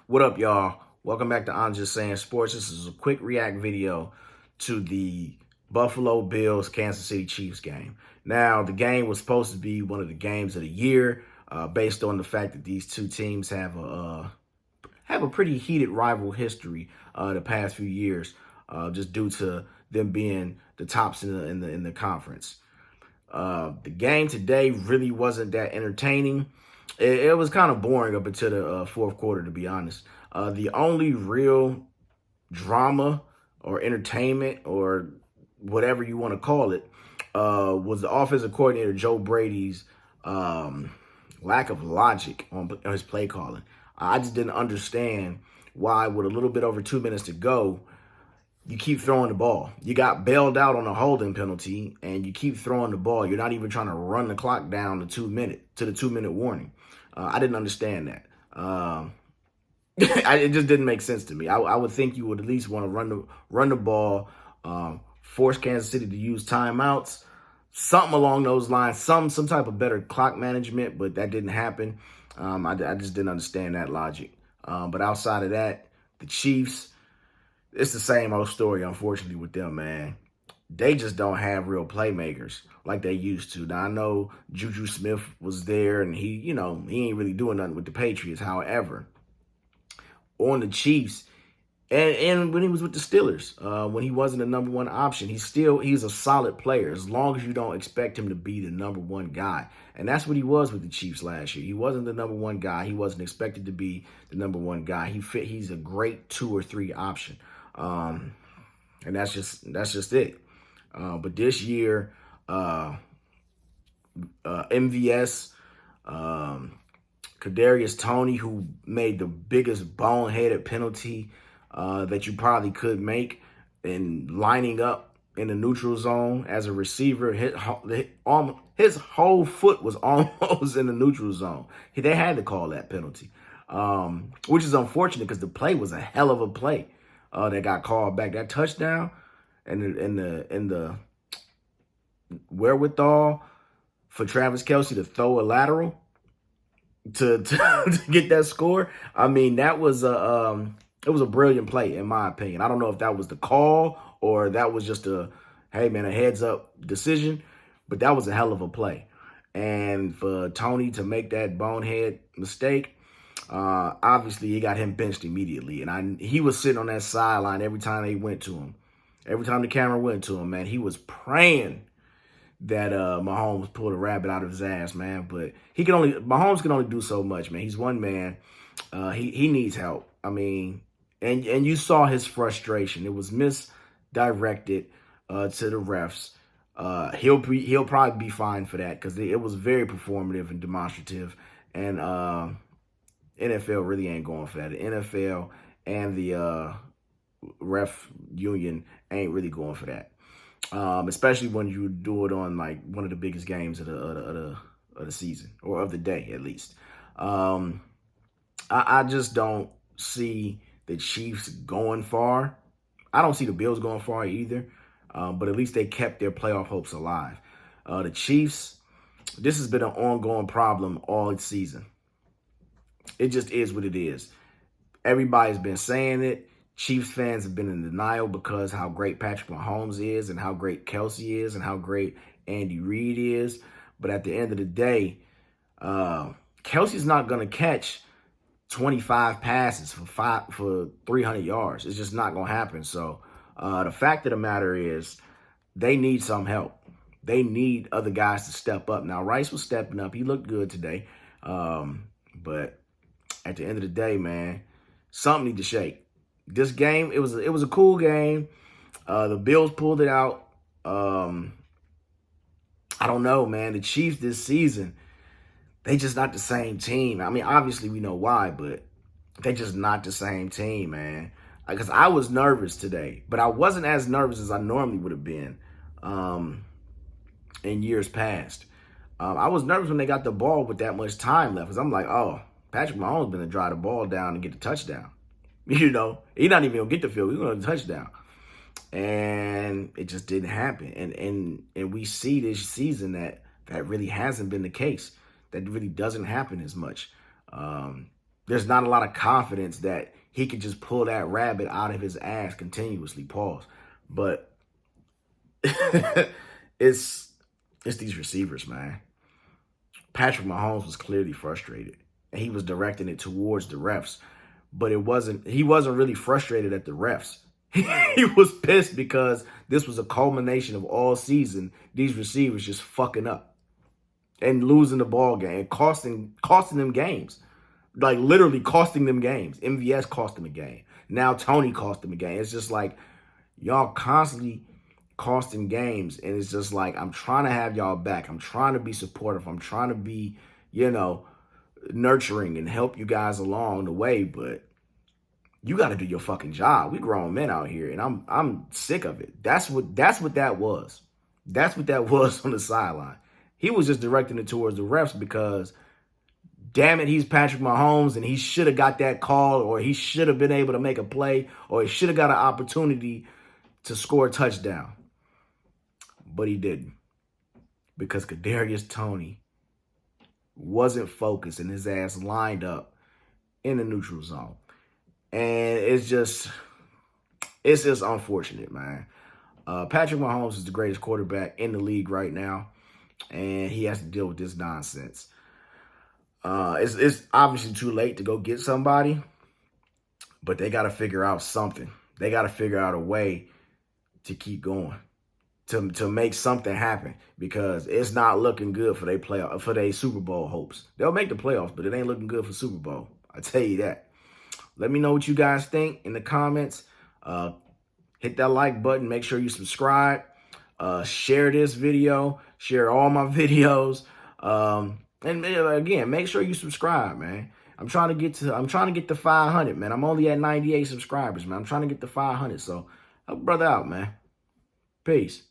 What up, y'all? Welcome back to I'm Just Saying Sports. This is a quick react video to the Buffalo Bills Kansas City Chiefs game. Now, the game was supposed to be one of the games of the year, based on the fact that these two teams have a pretty heated rival history the past few years, just due to them being the tops in the conference. The game today really wasn't that entertaining. It was kind of boring up until the fourth quarter, to be honest. The only real drama or entertainment or whatever you want to call it was the offensive coordinator Joe Brady's lack of logic on his play calling. I just didn't understand why, with a little bit over 2 minutes to go, you keep throwing the ball. You got bailed out on a holding penalty, and you keep throwing the ball. You're not even trying to run the clock down to the 2 minute warning. I didn't understand that. It just didn't make sense to me. I would think you would at least want to run the ball, force Kansas City to use timeouts, something along those lines, some type of better clock management, but that didn't happen. I just didn't understand that logic. But outside of that, the Chiefs, it's the same old story, unfortunately, with them, man. They just don't have real playmakers like they used to. Now, I know Juju Smith was there, and he ain't really doing nothing with the Patriots. However, on the Chiefs, and when he was with the Steelers, when he wasn't the number one option, he's a solid player as long as you don't expect him to be the number one guy. And that's what he was with the Chiefs last year. He wasn't the number one guy. He wasn't expected to be the number one guy. He's a great 2 or 3 option. And that's just it. But this year, MVS, Kadarius Toney, who made the biggest boneheaded penalty that you probably could make in lining up in the neutral zone as a receiver. His whole foot was almost in the neutral zone. They had to call that penalty, which is unfortunate because the play was a hell of a play that got called back. That touchdown and the wherewithal for Travis Kelce to throw a lateral to get that score. I mean, that was it was a brilliant play, in my opinion. I don't know if that was the call or that was just a heads up decision, but that was a hell of a play. And for Toney to make that bonehead mistake, obviously he got him benched immediately. And he was sitting on that sideline every time they went to him. Every time the camera went to him, man, he was praying that Mahomes pulled a rabbit out of his ass, man. But Mahomes can only do so much, man. He's one man. He needs help. I mean, and you saw his frustration. It was misdirected to the refs. He'll probably be fine for that because it was very performative and demonstrative. And NFL really ain't going for that. The NFL and the ref union ain't really going for that. Especially when you do it on like one of the biggest games of the season, or of the day at least. I just don't see the Chiefs going far. I don't see the Bills going far either. But at least they kept their playoff hopes alive. The Chiefs, this has been an ongoing problem all season. It just is what it is. Everybody's been saying it. Chiefs fans have been in denial because how great Patrick Mahomes is and how great Kelce is and how great Andy Reid is. But at the end of the day, Kelce's not going to catch 25 passes for 300 yards. It's just not going to happen. So the fact of the matter is they need some help. They need other guys to step up. Now, Rice was stepping up. He looked good today. But at the end of the day, man, something need to shake. This game, it was a cool game. The Bills pulled it out. I don't know, man. The Chiefs this season, they just not the same team. I mean, obviously we know why, but they just not the same team, man. Because I was nervous today, but I wasn't as nervous as I normally would have been in years past. I was nervous when they got the ball with that much time left because I'm like, oh, Patrick Mahomes been to drive the ball down and get the touchdown. He's not even gonna get the field. He's gonna get a touchdown, and it just didn't happen. And we see this season that really hasn't been the case. That really doesn't happen as much. there's not a lot of confidence that he could just pull that rabbit out of his ass continuously. Pause. But it's these receivers, man. Patrick Mahomes was clearly frustrated, and he was directing it towards the refs. But he wasn't really frustrated at the refs. He was pissed because this was a culmination of all season, these receivers just fucking up and losing the ball game, costing them games. Like literally costing them games. MVS cost them a game. Now Tony cost them a game. It's just like y'all constantly costing games, and it's just like I'm trying to have y'all back. I'm trying to be supportive. I'm trying to be, nurturing and help you guys along the way, but you got to do your fucking job. We grown men out here, and I'm sick of it. That's what that was. That's what that was on the sideline. He was just directing it towards the refs because, damn it, he's Patrick Mahomes, and he should have got that call, or he should have been able to make a play, or he should have got an opportunity to score a touchdown. But he didn't, because Kadarius Toney wasn't focused, and his ass lined up in the neutral zone. And it's just unfortunate, man. Patrick Mahomes is the greatest quarterback in the league right now, and he has to deal with this nonsense. It's obviously too late to go get somebody, but they got to figure out something. They got to figure out a way to keep going, to make something happen, because it's not looking good for their Super Bowl hopes. They'll make the playoffs, but it ain't looking good for Super Bowl. I tell you that. Let me know what you guys think in the comments. Hit that like button. Make sure you subscribe. Share this video. Share all my videos. And again, make sure you subscribe, man. I'm trying to get to 500, man. I'm only at 98 subscribers, man. I'm trying to get to 500. So help a brother out, man. Peace.